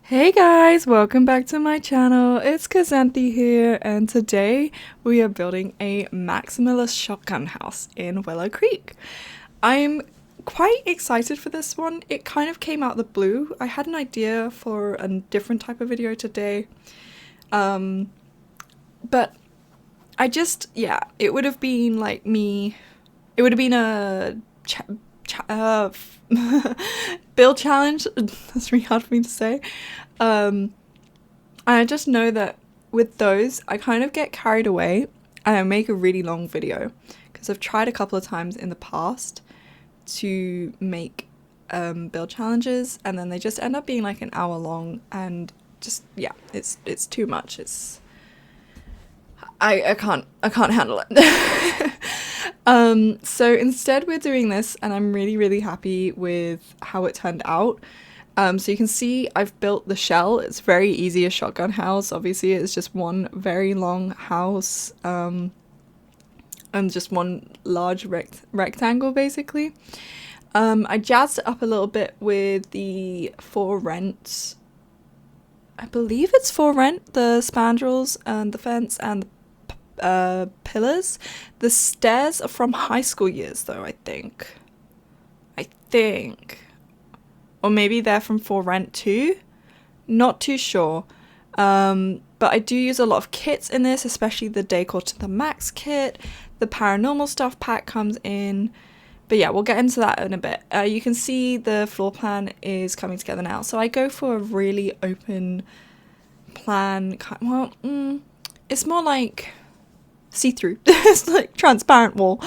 Hey guys, welcome back to my channel. It's Kazanthi here, and today we are building a maximalist shotgun house in Willow Creek. I'm quite excited for this one. It kind of came out of the blue. I had an idea for a different type of video today, but it would have been like me. It would have been a build challenge. That's really hard for me to say. I just know that with those, I kind of get carried away and I make a really long video because I've tried a couple of times in the past to make build challenges, and then they just end up being like an hour long, and just it's too much. I can't handle it. So instead we're doing this, and I'm really happy with how it turned out. So you can see I've built the shell. It's very easy, a shotgun house. Obviously it's just one very long house, and just one large rectangle basically. I jazzed it up a little bit with the for rent, I believe it's for rent, the spandrels and the fence and the pillars. The stairs are from high school years though, I think. Or maybe they're from For Rent too. Not too sure. But I do use a lot of kits in this, especially the Decor to the Max kit. The paranormal stuff pack comes in. But yeah, we'll get into that in a bit. You can see the floor plan is coming together now. So I go for a really open plan. It's more like see-through. It's like transparent wall.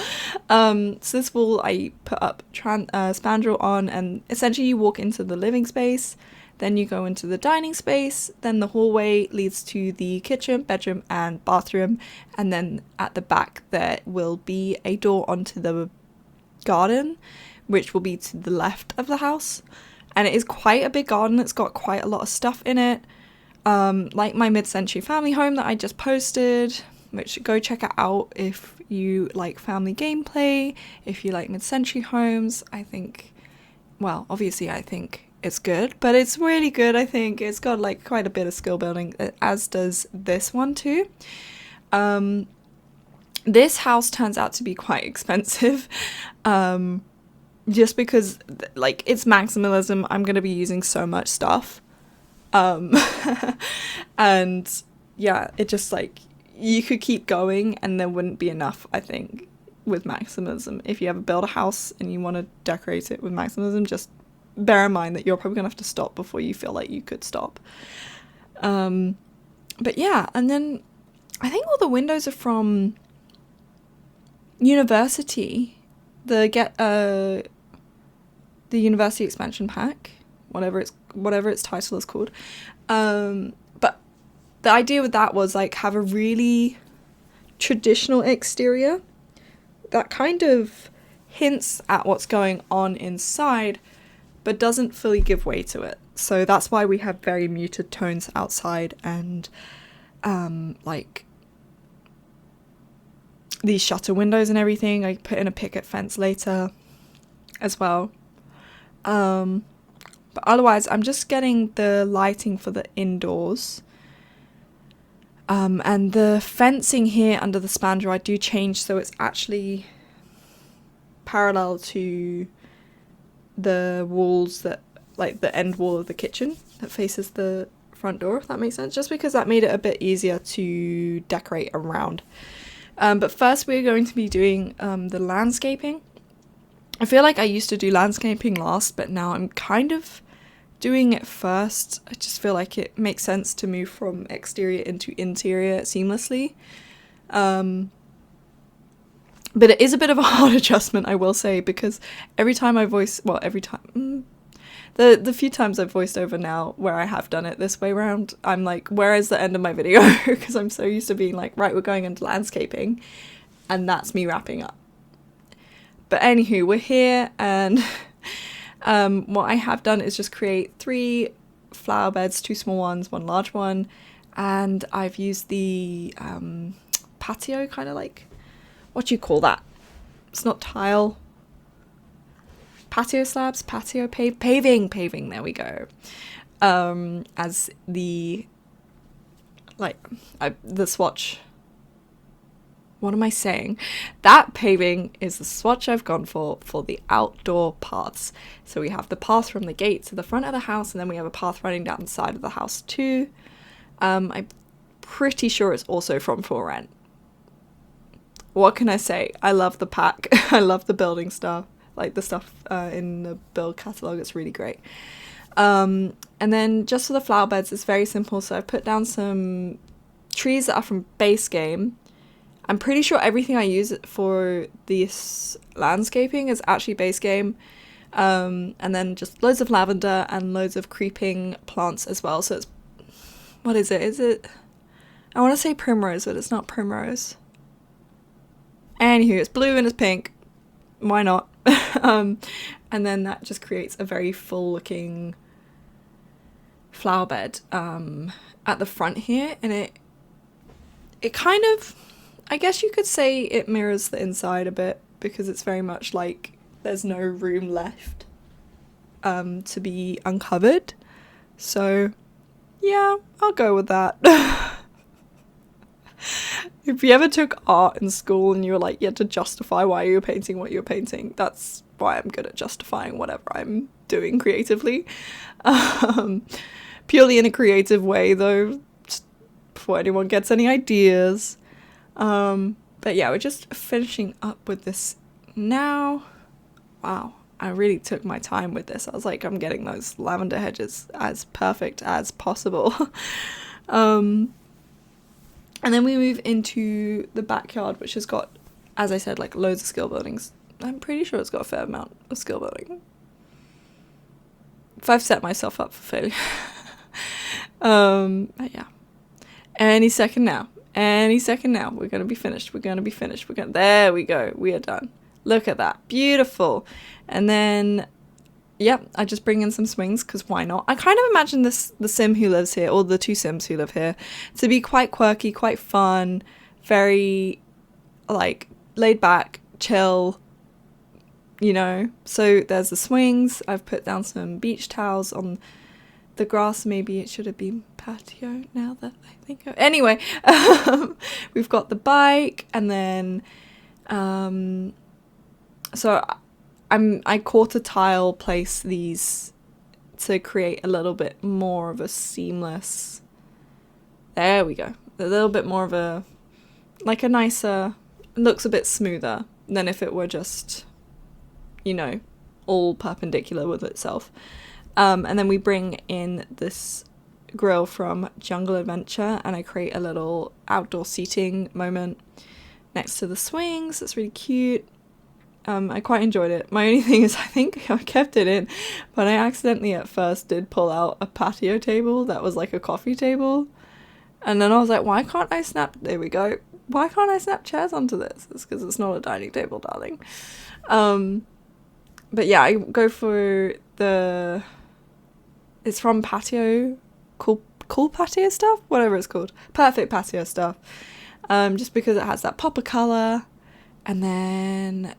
So this wall I put up spandrel on, and essentially you walk into the living space, then you go into the dining space, then the hallway leads to the kitchen, bedroom and bathroom, and then at the back there will be a door onto the garden, which will be to the left of the house. And it is quite a big garden. It's got quite a lot of stuff in it, like my mid-century family home that I just posted, which go check it out if you like family gameplay, if you like mid-century homes. I think it's good, but it's really good. I think it's got like quite a bit of skill building, as does this one too. This house turns out to be quite expensive, just because like it's maximalism. I'm going to be using so much stuff, and yeah, it just like, you could keep going and there wouldn't be enough, I think, with maximalism. If you ever build a house and you want to decorate it with maximalism, just bear in mind that you're probably gonna have to stop before you feel like you could stop. But yeah, and then I think all the windows are from university, the university expansion pack, whatever its title is called. But the idea with that was like have a really traditional exterior that kind of hints at what's going on inside but doesn't fully give way to it. So that's why we have very muted tones outside, and like these shutter windows and everything. I put in a picket fence later as well. But otherwise I'm just getting the lighting for the indoors. And the fencing here under the spandrel I do change so it's actually parallel to the walls that, like the end wall of the kitchen that faces the front door, if that makes sense, just because that made it a bit easier to decorate around. But first we're going to be doing the landscaping. I feel like I used to do landscaping last, but now I'm kind of doing it first. I just feel like it makes sense to move from exterior into interior seamlessly. But it is a bit of a hard adjustment, I will say, because the few times I've voiced over now where I have done it this way around, I'm like, where is the end of my video? Because I'm so used to being like, right, we're going into landscaping, and that's me wrapping up. But anywho, we're here, and what I have done is just create 3 flower beds, 2 small ones, 1 large one, and I've used the patio, kind of like, what do you call that? It's not tile. Patio slabs, paving, there we go. as the swatch. What am I saying? That paving is the swatch I've gone for the outdoor paths. So we have the path from the gate to the front of the house, and then we have a path running down the side of the house too. I'm pretty sure it's also from For Rent. What can I say? I love the pack. I love the building stuff. Like the stuff in the build catalogue, it's really great. And then just for the flower beds, it's very simple. So I've put down some trees that are from Base Game. I'm pretty sure everything I use for this landscaping is actually Base Game. And then just loads of lavender and loads of creeping plants as well. So it's, what is it? Is it, I want to say primrose, but it's not primrose. Anywho, it's blue and it's pink. Why not? And then that just creates a very full looking flower bed at the front here. And it kind of, I guess you could say it mirrors the inside a bit, because it's very much like there's no room left to be uncovered. So yeah, I'll go with that. If you ever took art in school and you were like, you had to justify why you were painting what you were painting, that's why I'm good at justifying whatever I'm doing creatively. Purely in a creative way though, just before anyone gets any ideas. But yeah, we're just finishing up with this now. Wow, I really took my time with this. I was like, I'm getting those lavender hedges as perfect as possible. And then we move into the backyard, which has got, as I said, like loads of skill buildings. I'm pretty sure it's got a fair amount of skill building. If I've set myself up for failure. But yeah. Any second now, we're going to be finished. There we go. We are done. Look at that. Beautiful. And then, yep, I just bring in some swings, because why not? I kind of imagine the sim who lives here, or the two sims who live here, to be quite quirky, quite fun, very, like, laid back, chill, you know? So there's the swings. I've put down some beach towels on the grass. Maybe it should have been patio now that I think of. Anyway, we've got the bike, and then so I quarter tile place these to create a little bit more of a seamless, there we go, a little bit more of a, like a nicer, looks a bit smoother than if it were just, you know, all perpendicular with itself. And then we bring in this grill from Jungle Adventure, and I create a little outdoor seating moment next to the swings. It's really cute. I quite enjoyed it. My only thing is, I think I kept it in, but I accidentally at first did pull out a patio table that was like a coffee table. And then I was like, why can't I snap, there we go. Why can't I snap chairs onto this? It's because it's not a dining table, darling. But yeah, I go for it's from Patio, cool patio stuff, whatever it's called, perfect patio stuff. Just because it has that pop of colour, and then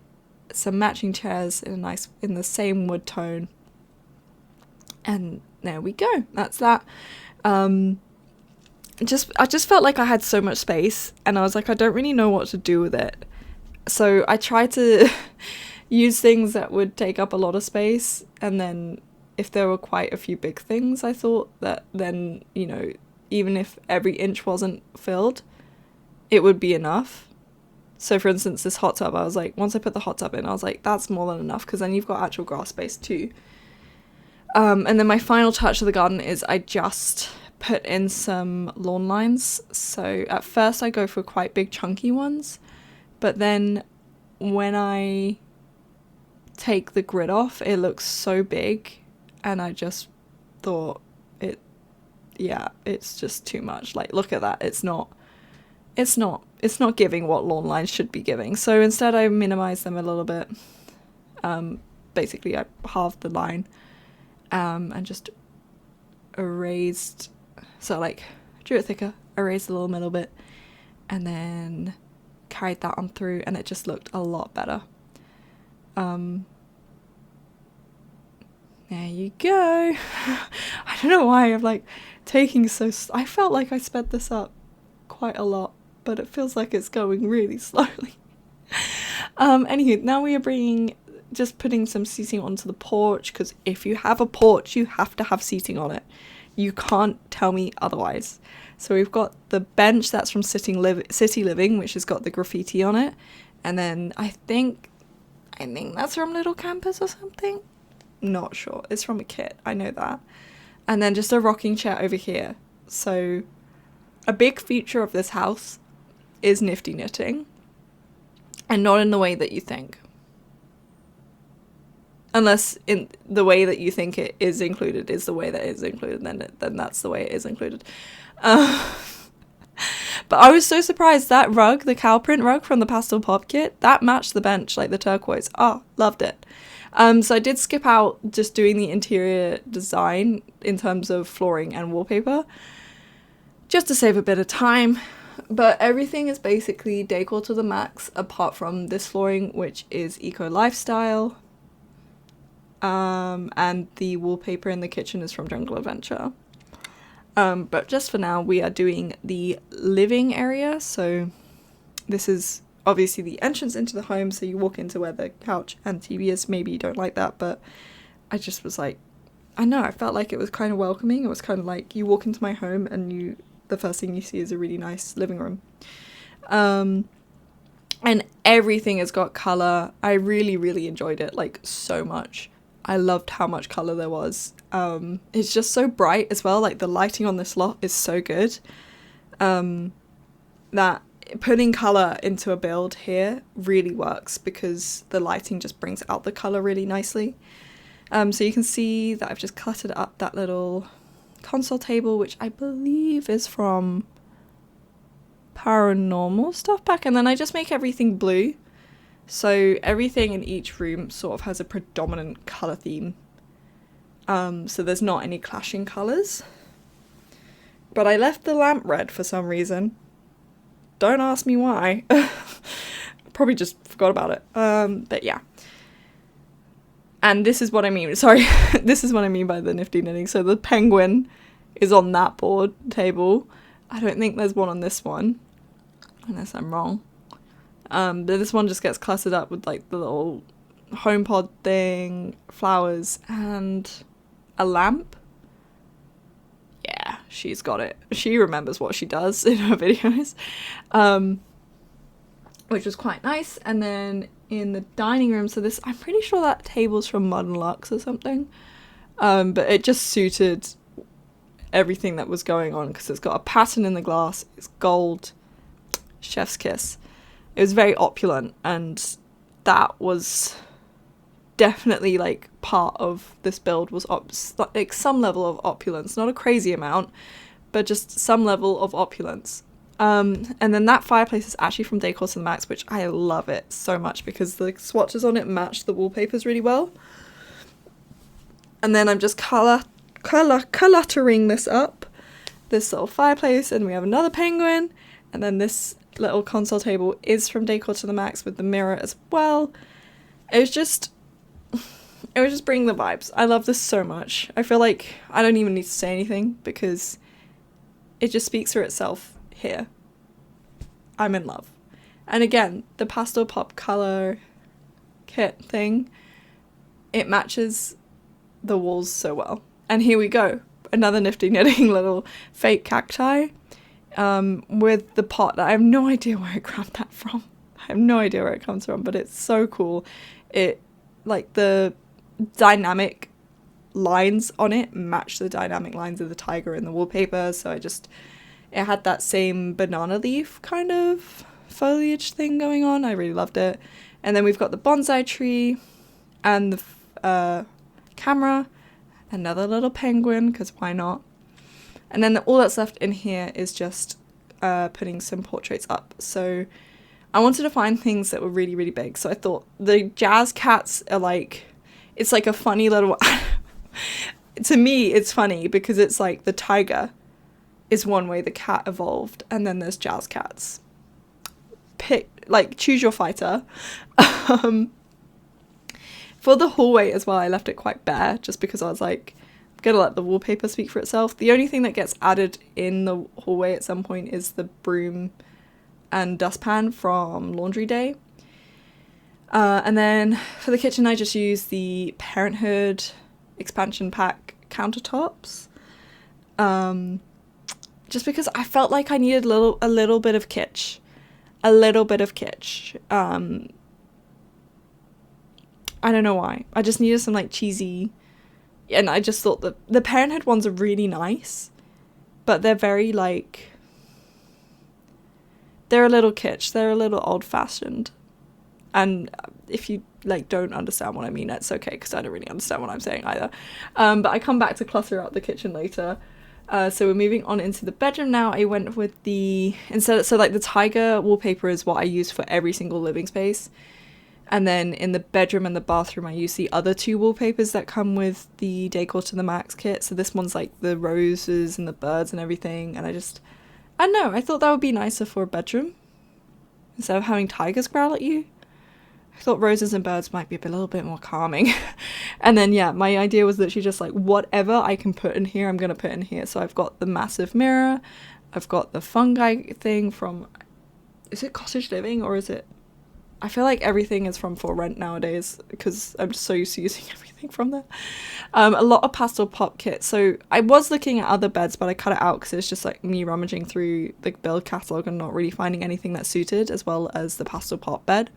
some matching chairs in the same wood tone, and there we go. That's that. I just felt like I had so much space, and I was like, I don't really know what to do with it. So I tried to use things that would take up a lot of space, and then if there were quite a few big things, I thought that then, you know, even if every inch wasn't filled, it would be enough. So for instance, this hot tub, I was like, once I put the hot tub in, I was like, that's more than enough, because then you've got actual grass space too. And then my final touch of the garden is I just put in some lawn lines. So at first I go for quite big chunky ones, but then when I take the grid off, it looks so big, and I just thought it's just too much. Like, look at that. It's not giving what lawn lines should be giving. So instead I minimized them a little bit. Basically I halved the line, and just erased, so like drew it thicker, erased a little middle bit, and then carried that on through, and it just looked a lot better. There you go. I don't know why I'm like taking so... I felt like I sped this up quite a lot, but it feels like it's going really slowly. Anywho, now we are just putting some seating onto the porch, because if you have a porch, you have to have seating on it. You can't tell me otherwise. So we've got the bench that's from City Living, which has got the graffiti on it. And then I think that's from Little Campus or something. Not sure. It's from a kit. I know that. And then just a rocking chair over here. So a big feature of this house is nifty knitting. And not in the way that you think. Unless in the way that you think it is included is the way that it is included, then that's the way it is included. But I was so surprised that rug, the cow print rug from the Pastel Pop kit, that matched the bench, like the turquoise. Oh, loved it. So I did skip out just doing the interior design in terms of flooring and wallpaper, just to save a bit of time. But everything is basically decor to the max, apart from this flooring, which is eco lifestyle. And the wallpaper in the kitchen is from Jungle Adventure. But just for now, we are doing the living area. So this is obviously the entrance into the home. So you walk into where the couch and TV is. Maybe you don't like that, but I just was like, I know, I felt like it was kind of welcoming. It was kind of like you walk into my home and the first thing you see is a really nice living room. And everything has got colour. I really, really enjoyed it, like, so much. I loved how much colour there was. It's just so bright as well. Like, the lighting on this lot is so good. That putting colour into a build here really works, because the lighting just brings out the colour really nicely. So you can see that I've just cluttered up that little console table, which I believe is from Paranormal Stuff Pack. And then I just make everything blue. So everything in each room sort of has a predominant colour theme. So there's not any clashing colours. But I left the lamp red for some reason. Don't ask me why. Probably just forgot about it. But yeah. And this is what I mean. Sorry. This is what I mean by the nifty knitting. So the penguin is on that board table. I don't think there's one on this one, unless I'm wrong. But this one just gets cluttered up with like the little HomePod thing, flowers, and a lamp. Yeah, she's got it. She remembers what she does in her videos, which was quite nice. And then in the dining room, so this, I'm pretty sure that table's from Modern Luxe or something, but it just suited everything that was going on, because it's got a pattern in the glass, it's gold, chef's kiss. It was very opulent, and that was definitely like part of this build, was like some level of opulence, not a crazy amount, but just some level of opulence. And then that fireplace is actually from Decor to the Max, which I love it so much because the swatches on it match the wallpapers really well. And then I'm just cluttering this up, this little fireplace, and we have another penguin, and then this little console table is from Decor to the Max with the mirror as well. It was just bringing the vibes. I love this so much. I feel like I don't even need to say anything because it just speaks for itself here. I'm in love. And again, the Pastel Pop color kit thing, it matches the walls so well. And here we go, another nifty knitting little fake cacti with the pot that I have no idea where I grabbed that from. I have no idea where it comes from, but it's so cool. It, like, the dynamic lines on it match the dynamic lines of the tiger in the wallpaper, so it had that same banana leaf kind of foliage thing going on. I really loved it. And then we've got the bonsai tree and the camera, another little penguin, because why not? And then all that's left in here is just putting some portraits up. So I wanted to find things that were really, really big. So I thought the jazz cats are like, it's like a funny little, to me it's funny because it's like the tiger is one way the cat evolved, and then there's jazz cats. Choose your fighter. For For the hallway as well, I left it quite bare just because I was like, I'm gonna let the wallpaper speak for itself. The only thing that gets added in the hallway at some point is the broom and dustpan from laundry day. And then for the kitchen, I just use the Parenthood expansion pack countertops. Just because I felt like I needed a little bit of kitsch. A little bit of kitsch. I don't know why. I just needed some like cheesy, and I just thought that the Parenthood ones are really nice, but they're very like, they're a little kitsch. They're a little old-fashioned. And if you like don't understand what I mean, it's okay, because I don't really understand what I'm saying either. But I come back to clutter out the kitchen later. So we're moving on into the bedroom now. I went with the, so like the tiger wallpaper is what I use for every single living space. And then in the bedroom and the bathroom, I use the other two wallpapers that come with the Decor to the Max kit. So this one's like the roses and the birds and everything. And I don't know, I thought that would be nicer for a bedroom instead of having tigers growl at you. I thought roses and birds might be a little bit more calming. And then, yeah, my idea was that she just like, whatever I can put in here, I'm going to put in here. So I've got the massive mirror. I've got the fungi thing from, is it Cottage Living or is it? I feel like everything is from For Rent nowadays because I'm just so used to using everything from there. A lot of pastel pop kits. So I was looking at other beds, but I cut it out because it's just like me rummaging through the build catalogue and not really finding anything that suited, as well as the pastel pop bed.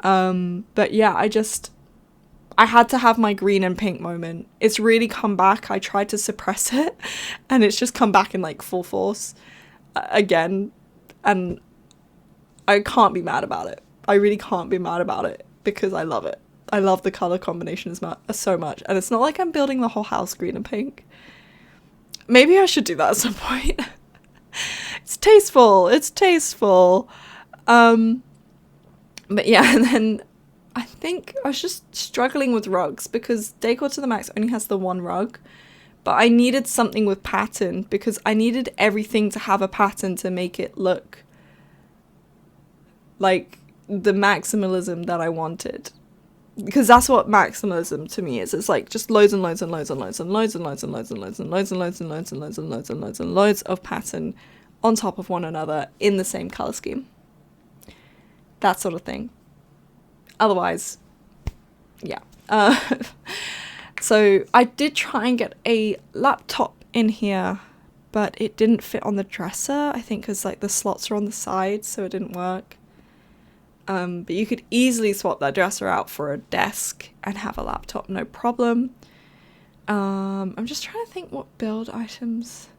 But yeah, I had to have my green and pink moment. It's really come back. I tried to suppress it and it's just come back in like full force again. And I can't be mad about it. I really can't be mad about it because I love it. I love the color combination so much. And it's not like I'm building the whole house green and pink. Maybe I should do that at some point. It's tasteful. It's tasteful. But yeah, and then I think I was just struggling with rugs because Decor to the Max only has the one rug. But I needed something with pattern because I needed everything to have a pattern to make it look like the maximalism that I wanted. Because that's what maximalism to me is. It's like just loads and loads and loads and loads and loads and loads and loads and loads and loads and loads and loads and loads and loads and loads and loads of pattern on top of one another in the same color scheme. That sort of thing. Otherwise, yeah. So I did try and get a laptop in here, but it didn't fit on the dresser, I think because like the slots are on the side, so it didn't work. But you could easily swap that dresser out for a desk and have a laptop, no problem. I'm just trying to think what build items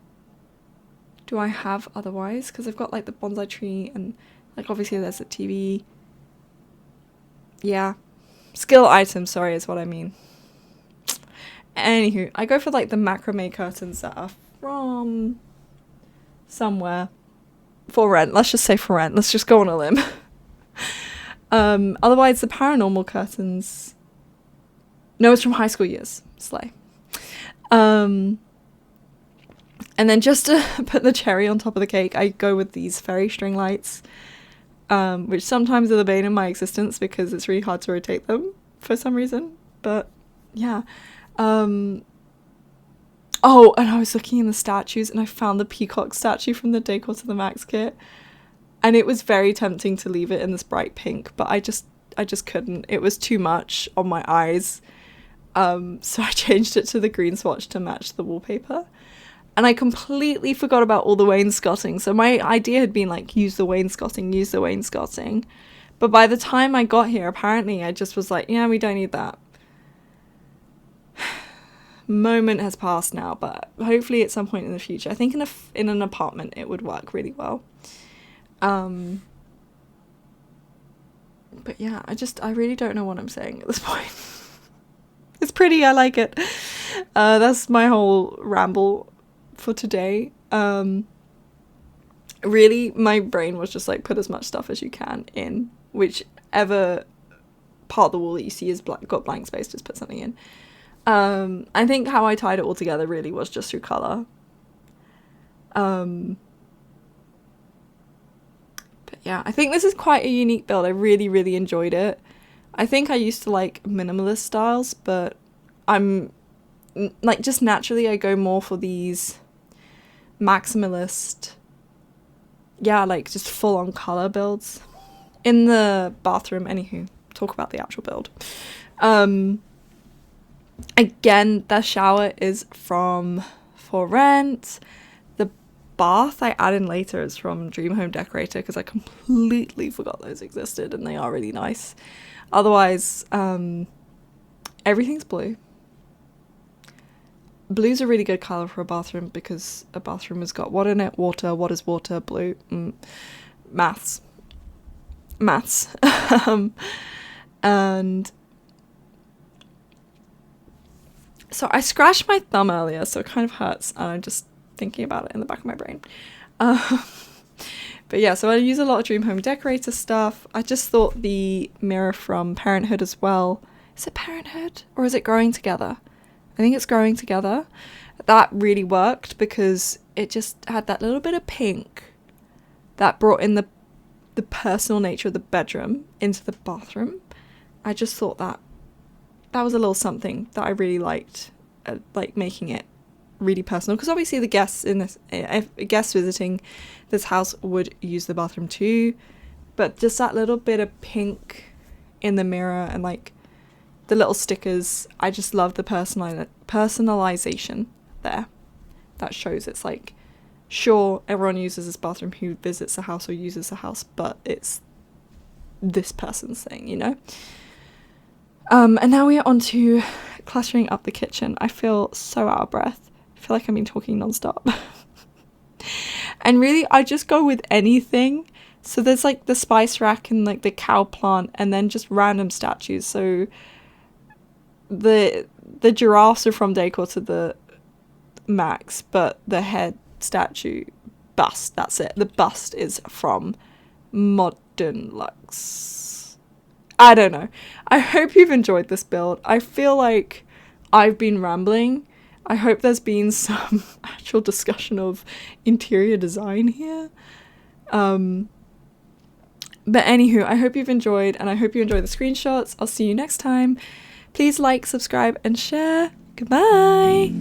do I have otherwise, because I've got like the bonsai tree and like obviously there's a TV. Yeah, skill items, sorry, is what I mean. Anywho, I go for like the macrame curtains that are from somewhere. For Rent, let's just say For Rent, let's just go on a limb. Otherwise the paranormal curtains, no, it's from High School Years, slay. And then just to put the cherry on top of the cake, I go with these fairy string lights, which sometimes are the bane of my existence because it's really hard to rotate them for some reason, but yeah. Oh, and I was looking in the statues and I found the peacock statue from the Decor to the Max kit, and it was very tempting to leave it in this bright pink, but I just couldn't. It was too much on my eyes, so I changed it to the green swatch to match the wallpaper. And I completely forgot about all the wainscoting. So my idea had been like, use the wainscoting. But by the time I got here, apparently I just was like, yeah, we don't need that. Moment has passed now, but hopefully at some point in the future. I think in an apartment it would work really well. But yeah, I really don't know what I'm saying at this point. It's pretty, I like it. That's my whole ramble for today. Really, my brain was just like, put as much stuff as you can in whichever part of the wall that you see is got blank space, just put something in. I think how I tied it all together really was just through color. But yeah, I think this is quite a unique build. I really, really enjoyed it. I think I used to like minimalist styles, but I'm like, just naturally I go more for these maximalist, yeah, like just full on color builds in the bathroom. Anywho, talk about the actual build. Again, the shower is from For Rent. The bath I add in later is from Dream Home Decorator, because I completely forgot those existed, and they are really nice. Otherwise, everything's blue. Blue's a really good colour for a bathroom, because a bathroom has got what in it? Water. What is water? Blue. Maths. And so I scratched my thumb earlier, so it kind of hurts, and I'm just thinking about it in the back of my brain. But yeah, so I use a lot of Dream Home Decorator stuff. I just thought the mirror from Parenthood as well. Is it Parenthood or is it Growing Together? I think it's Growing Together. That really worked because it just had that little bit of pink that brought in the personal nature of the bedroom into the bathroom. I just thought that was a little something that I really liked, like making it really personal, because obviously the guests in this, if guests visiting this house would use the bathroom too, but just that little bit of pink in the mirror and like the little stickers, I just love the personalization there. That shows it's like, sure, everyone uses this bathroom who visits the house or uses the house, but it's this person's thing, you know? And now we are on to cluttering up the kitchen. I feel so out of breath. I feel like I've been talking non-stop. And really, I just go with anything. So there's like the spice rack and like the cow plant, and then just random statues. So the giraffes are from Decor to the Max, but the head statue bust, that's it. The bust is from Modern Luxe. I don't know. I hope you've enjoyed this build. I feel like I've been rambling. I hope there's been some actual discussion of interior design here. But anywho, I hope you've enjoyed, and I hope you enjoy the screenshots. I'll see you next time. Please like, subscribe, and share. Goodbye.